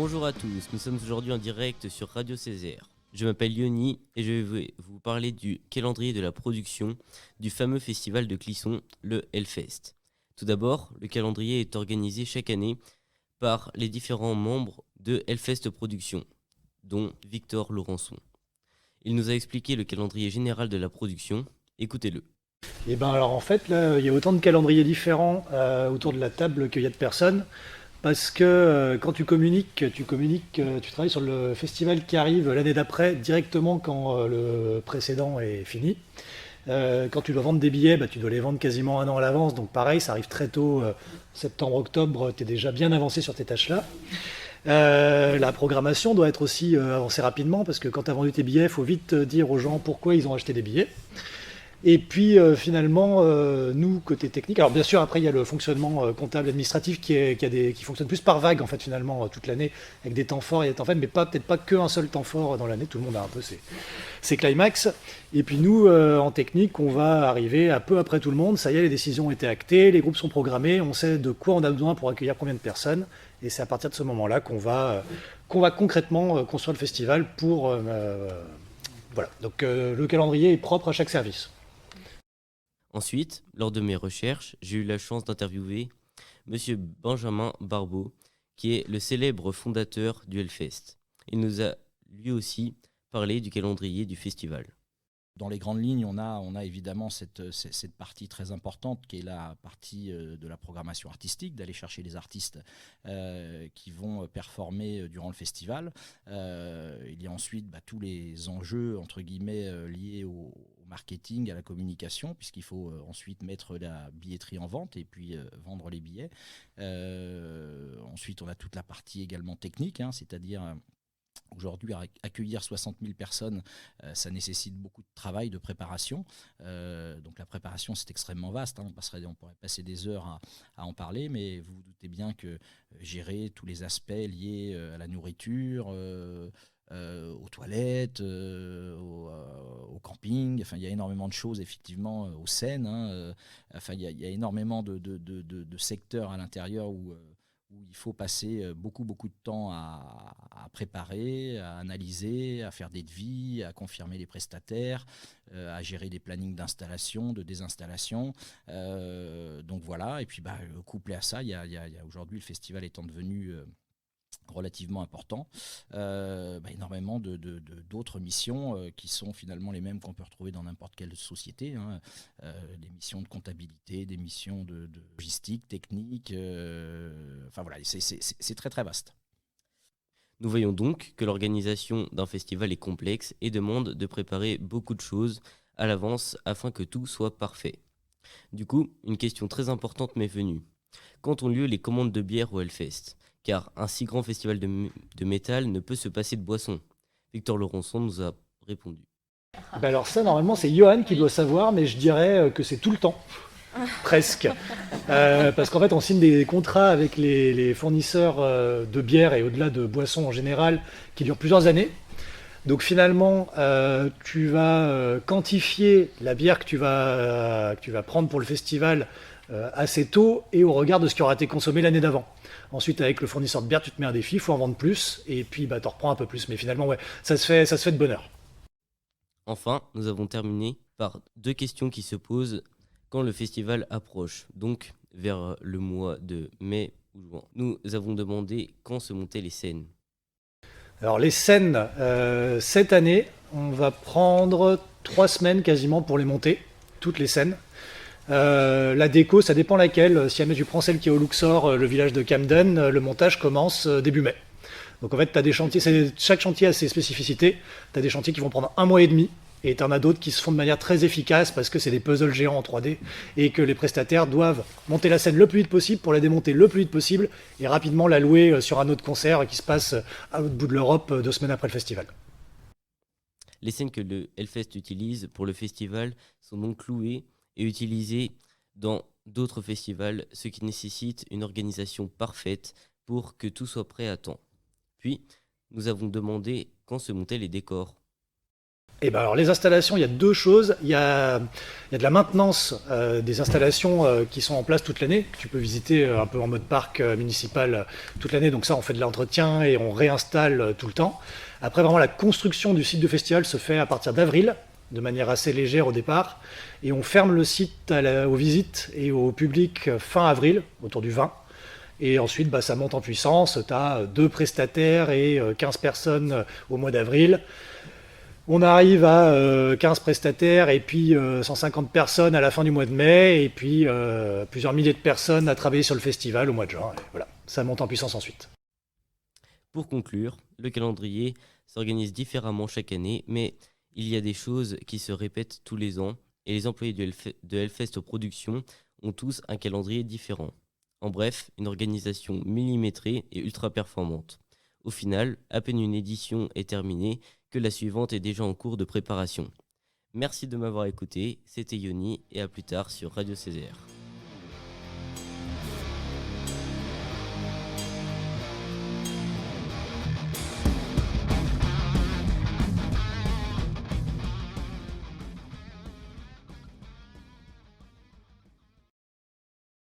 Bonjour à tous, nous sommes aujourd'hui en direct sur Radio Césaire. Je m'appelle Yoni et je vais vous parler du calendrier de la production du fameux festival de Clisson, le Hellfest. Tout d'abord, le calendrier est organisé chaque année par les différents membres de Hellfest Productions, dont Victor Laurençon. Il nous a expliqué le calendrier général de la production. Écoutez-le. Et ben alors en fait là il y a autant de calendriers différents autour de la table qu'il y a de personnes parce que quand tu travailles sur le festival qui arrive l'année d'après directement quand le précédent est fini. Quand tu dois vendre des billets, bah, tu dois les vendre quasiment un an à l'avance, donc pareil, ça arrive très tôt, septembre-octobre, tu es déjà bien avancé sur tes tâches-là. La programmation doit être aussi avancée rapidement parce que quand tu as vendu tes billets, il faut vite dire aux gens pourquoi ils ont acheté des billets. Et puis finalement, nous, côté technique, alors bien sûr, après, il y a le fonctionnement comptable administratif qui fonctionne plus par vague, en fait, finalement, toute l'année, avec des temps forts et des temps faibles, mais peut-être pas qu'un seul temps fort dans l'année, tout le monde a un peu ses climax. Et puis nous, en technique, on va arriver un peu après tout le monde, ça y est, les décisions ont été actées, les groupes sont programmés, on sait de quoi on a besoin pour accueillir combien de personnes, et c'est à partir de ce moment-là qu'on va concrètement construire le festival pour... voilà, donc le calendrier est propre à chaque service. Ensuite, lors de mes recherches, j'ai eu la chance d'interviewer Monsieur Benjamin Barbeau, qui est le célèbre fondateur du Hellfest. Il nous a lui aussi parlé du calendrier du festival. Dans les grandes lignes, on a évidemment cette partie très importante qui est la partie de la programmation artistique, d'aller chercher les artistes qui vont performer durant le festival. Il y a ensuite tous les enjeux entre guillemets liés au marketing, à la communication, puisqu'il faut ensuite mettre la billetterie en vente et puis vendre les billets. Ensuite, on a toute la partie également technique, c'est-à-dire... Aujourd'hui, accueillir 60 000 personnes, ça nécessite beaucoup de travail, de préparation. Donc la préparation, c'est extrêmement vaste. On pourrait passer des heures à en parler, mais vous vous doutez bien que gérer tous les aspects liés à la nourriture, aux toilettes, au camping, il y a énormément de choses, effectivement, aux scènes. Il y a énormément de secteurs à l'intérieur où il faut passer beaucoup de temps à préparer, à analyser, à faire des devis, à confirmer les prestataires, à gérer des plannings d'installation, de désinstallation. Donc voilà, et puis couplé à ça, il y a aujourd'hui le festival étant devenu... relativement important, énormément d'autres missions qui sont finalement les mêmes qu'on peut retrouver dans n'importe quelle société, des missions de comptabilité, des missions de logistique, technique, c'est très très vaste. Nous voyons donc que l'organisation d'un festival est complexe et demande de préparer beaucoup de choses à l'avance afin que tout soit parfait. Du coup, une question très importante m'est venue. Quand ont lieu les commandes de bière au Hellfest ? Car un si grand festival de métal ne peut se passer de boissons. Victor Laurençon nous a répondu. Alors ça, normalement, c'est Johan qui doit savoir, mais je dirais que c'est tout le temps, presque. Parce qu'en fait, on signe des contrats avec les fournisseurs de bière et au-delà de boissons en général, qui durent plusieurs années. Donc finalement, tu vas quantifier la bière que tu vas prendre pour le festival assez tôt et au regard de ce qui aura été consommé l'année d'avant. Ensuite, avec le fournisseur de bière, tu te mets un défi, il faut en vendre plus, et puis tu en reprends un peu plus. Mais finalement, ouais, ça se fait de bonne heure. Enfin, nous avons terminé par deux questions qui se posent quand le festival approche, donc vers le mois de mai ou juin. Nous avons demandé quand se montaient les scènes. Alors les scènes, cette année, on va prendre 3 semaines quasiment pour les monter, toutes les scènes. La déco, ça dépend laquelle. Si jamais tu prends celle qui est au Luxor, le village de Camden, le montage commence début mai. Donc en fait, t'as des chantiers, chaque chantier a ses spécificités. Tu as des chantiers qui vont prendre 1 mois et demi, et tu en as d'autres qui se font de manière très efficace parce que c'est des puzzles géants en 3D et que les prestataires doivent monter la scène le plus vite possible pour la démonter le plus vite possible et rapidement la louer sur un autre concert qui se passe à l'autre bout de l'Europe 2 semaines après le festival. Les scènes que le Hellfest utilise pour le festival sont donc louées et utilisées dans d'autres festivals, ce qui nécessite une organisation parfaite pour que tout soit prêt à temps. Puis, nous avons demandé quand se montaient les décors. Et ben alors les installations, il y a deux choses. Il y a de la maintenance des installations qui sont en place toute l'année. Tu peux visiter un peu en mode parc municipal toute l'année. Donc ça, on fait de l'entretien et on réinstalle tout le temps. Après, vraiment, la construction du site de festival se fait à partir d'avril, de manière assez légère au départ. Et on ferme le site aux visites et au public fin avril, autour du 20. Et ensuite, ça monte en puissance. Tu as 2 prestataires et 15 personnes au mois d'avril. On arrive à 15 prestataires et puis 150 personnes à la fin du mois de mai. Et puis plusieurs milliers de personnes à travailler sur le festival au mois de juin. Et voilà, ça monte en puissance ensuite. Pour conclure, le calendrier s'organise différemment chaque année, mais il y a des choses qui se répètent tous les ans et les employés de Hellfest Productions ont tous un calendrier différent. En bref, une organisation millimétrée et ultra performante. Au final, à peine une édition est terminée que la suivante est déjà en cours de préparation. Merci de m'avoir écouté, c'était Yoni et à plus tard sur Radio Césaire.